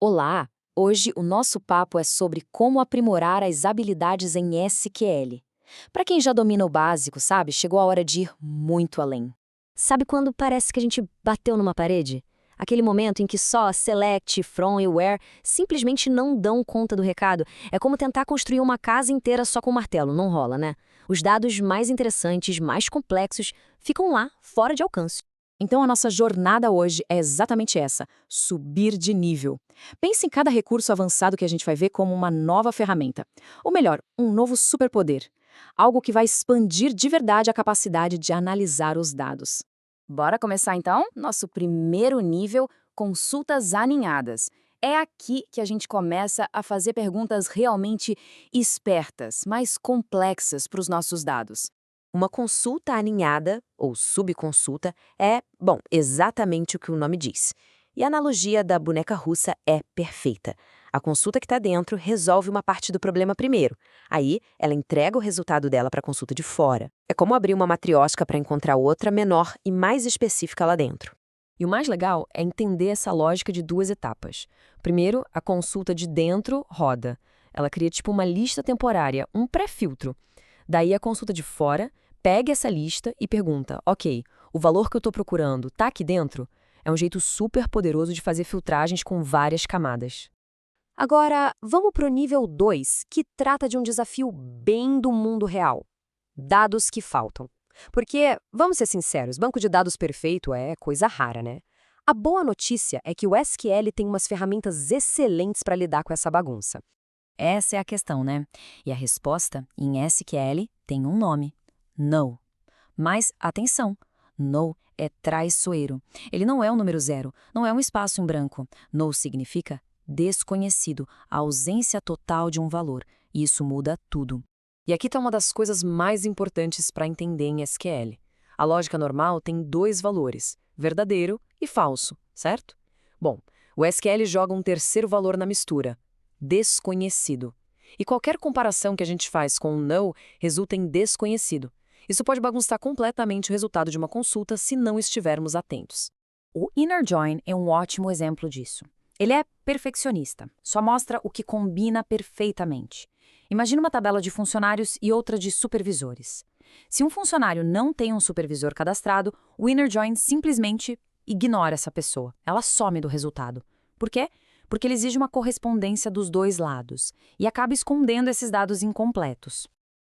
Olá! Hoje o nosso papo é sobre como aprimorar as habilidades em SQL. Para quem já domina o básico, sabe, chegou a hora de ir muito além. Sabe quando parece que a gente bateu numa parede? Aquele momento em que só select, from e where simplesmente não dão conta do recado. É como tentar construir uma casa inteira só com martelo, não rola, né? Os dados mais interessantes, mais complexos, ficam lá, fora de alcance. Então a nossa jornada hoje é exatamente essa: subir de nível. Pense em cada recurso avançado que a gente vai ver como uma nova ferramenta. Ou melhor, um novo superpoder. Algo que vai expandir de verdade a capacidade de analisar os dados. Bora começar então? Nosso primeiro nível, consultas aninhadas. É aqui que a gente começa a fazer perguntas realmente espertas, mais complexas para os nossos dados. Uma consulta aninhada, ou subconsulta, é, bom, exatamente o que o nome diz. E a analogia da boneca russa é perfeita. A consulta que está dentro resolve uma parte do problema primeiro. Aí, ela entrega o resultado dela para a consulta de fora. É como abrir uma matriosca para encontrar outra menor e mais específica lá dentro. E o mais legal é entender essa lógica de duas etapas. Primeiro, a consulta de dentro roda. Ela cria tipo uma lista temporária, um pré-filtro. Daí a consulta de fora pega essa lista e pergunta, ok, o valor que eu estou procurando está aqui dentro? É um jeito super poderoso de fazer filtragens com várias camadas. Agora, vamos para o nível 2, que trata de um desafio bem do mundo real. Dados que faltam. Porque, vamos ser sinceros, banco de dados perfeito é coisa rara, né? A boa notícia é que o SQL tem umas ferramentas excelentes para lidar com essa bagunça. Essa é a questão, né? E a resposta, em SQL, tem um nome: no. Mas, atenção, no é traiçoeiro. Ele não é um número zero, não é um espaço em branco. No significa desconhecido, a ausência total de um valor. E isso muda tudo. E aqui está uma das coisas mais importantes para entender em SQL. A lógica normal tem dois valores, verdadeiro e falso, certo? Bom, o SQL joga um terceiro valor na mistura: desconhecido. E qualquer comparação que a gente faz com o no resulta em desconhecido. Isso pode bagunçar completamente o resultado de uma consulta se não estivermos atentos. O inner join é um ótimo exemplo disso. Ele é perfeccionista, só mostra o que combina perfeitamente. Imagina uma tabela de funcionários e outra de supervisores. Se um funcionário não tem um supervisor cadastrado, o inner join simplesmente ignora essa pessoa. Ela some do resultado. Por quê? Porque ele exige uma correspondência dos dois lados e acaba escondendo esses dados incompletos.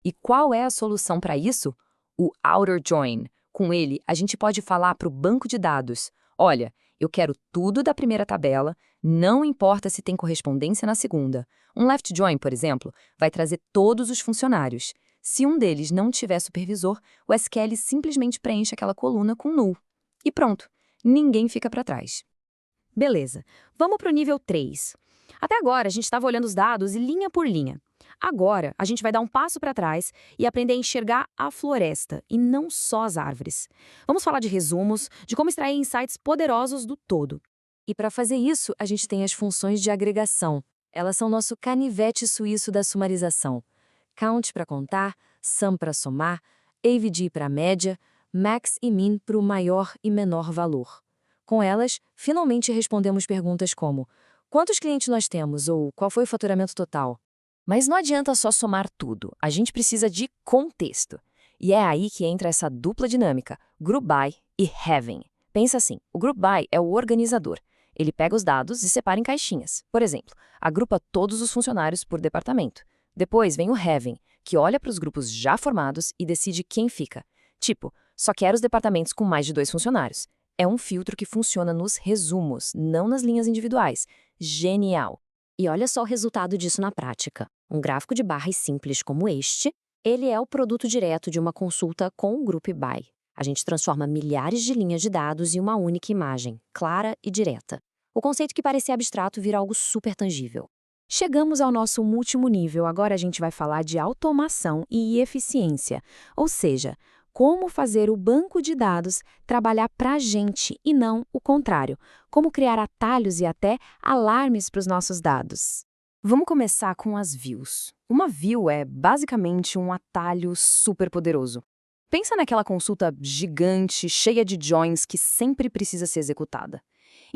E qual é a solução para isso? O outer join. Com ele, a gente pode falar para o banco de dados: olha, eu quero tudo da primeira tabela, não importa se tem correspondência na segunda. Um left join, por exemplo, vai trazer todos os funcionários. Se um deles não tiver supervisor, o SQL simplesmente preenche aquela coluna com null. E pronto, ninguém fica para trás. Beleza, vamos para o nível 3. Até agora, a gente estava olhando os dados linha por linha. Agora, a gente vai dar um passo para trás e aprender a enxergar a floresta e não só as árvores. Vamos falar de resumos, de como extrair insights poderosos do todo. E para fazer isso, a gente tem as funções de agregação. Elas são nosso canivete suíço da sumarização. Count para contar, sum para somar, AVG para média, max e min para o maior e menor valor. Com elas, finalmente respondemos perguntas como: quantos clientes nós temos ou qual foi o faturamento total? Mas não adianta só somar tudo, a gente precisa de contexto. E é aí que entra essa dupla dinâmica, group by e having. Pensa assim, o group by é o organizador. Ele pega os dados e separa em caixinhas. Por exemplo, agrupa todos os funcionários por departamento. Depois vem o having, que olha para os grupos já formados e decide quem fica. Tipo, só quero os departamentos com mais de 2 funcionários. É um filtro que funciona nos resumos, não nas linhas individuais. Genial! E olha só o resultado disso na prática. Um gráfico de barras simples como este, ele é o produto direto de uma consulta com o Group By. A gente transforma milhares de linhas de dados em uma única imagem, clara e direta. O conceito que parecia abstrato vira algo super tangível. Chegamos ao nosso último nível, agora a gente vai falar de automação e eficiência, ou seja, como fazer o banco de dados trabalhar para a gente e não o contrário, como criar atalhos e até alarmes para os nossos dados. Vamos começar com as views. Uma view é basicamente um atalho super poderoso. Pensa naquela consulta gigante, cheia de joins que sempre precisa ser executada.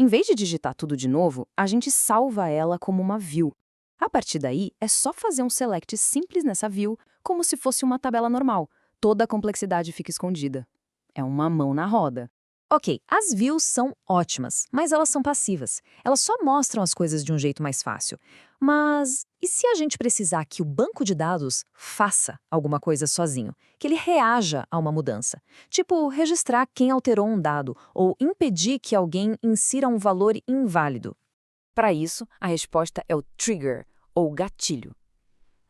Em vez de digitar tudo de novo, a gente salva ela como uma view. A partir daí, é só fazer um select simples nessa view, como se fosse uma tabela normal. Toda a complexidade fica escondida. É uma mão na roda. Ok, as views são ótimas, mas elas são passivas. Elas só mostram as coisas de um jeito mais fácil. Mas e se a gente precisar que o banco de dados faça alguma coisa sozinho? Que ele reaja a uma mudança? Tipo, registrar quem alterou um dado ou impedir que alguém insira um valor inválido? Para isso, a resposta é o trigger, ou gatilho.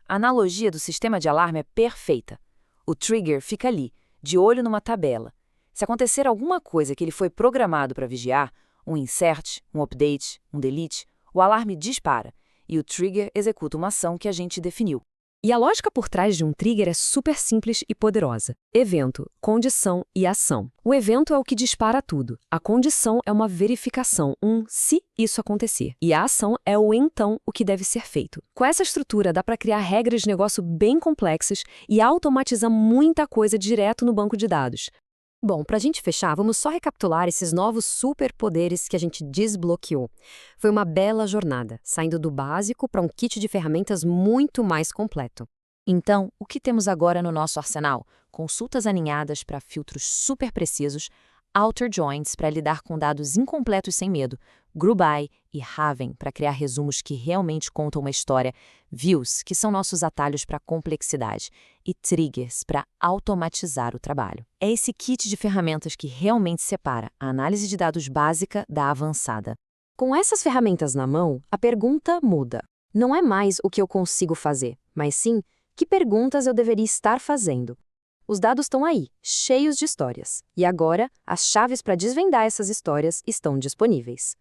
A analogia do sistema de alarme é perfeita. O trigger fica ali, de olho numa tabela. Se acontecer alguma coisa que ele foi programado para vigiar, um insert, um update, um delete, o alarme dispara e o trigger executa uma ação que a gente definiu. E a lógica por trás de um trigger é super simples e poderosa. Evento, condição e ação. O evento é o que dispara tudo. A condição é uma verificação, se isso acontecer. E a ação é o então, o que deve ser feito. Com essa estrutura, dá para criar regras de negócio bem complexas e automatizar muita coisa direto no banco de dados. Bom, para a gente fechar, vamos só recapitular esses novos superpoderes que a gente desbloqueou. Foi uma bela jornada, saindo do básico para um kit de ferramentas muito mais completo. Então, o que temos agora no nosso arsenal? Consultas aninhadas para filtros super precisos, outer joins para lidar com dados incompletos sem medo, GRUBY e Raven para criar resumos que realmente contam uma história, views, que são nossos atalhos para complexidade, e triggers para automatizar o trabalho. É esse kit de ferramentas que realmente separa a análise de dados básica da avançada. Com essas ferramentas na mão, a pergunta muda. Não é mais o que eu consigo fazer, mas sim, que perguntas eu deveria estar fazendo. Os dados estão aí, cheios de histórias. E agora, as chaves para desvendar essas histórias estão disponíveis.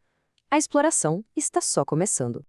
A exploração está só começando.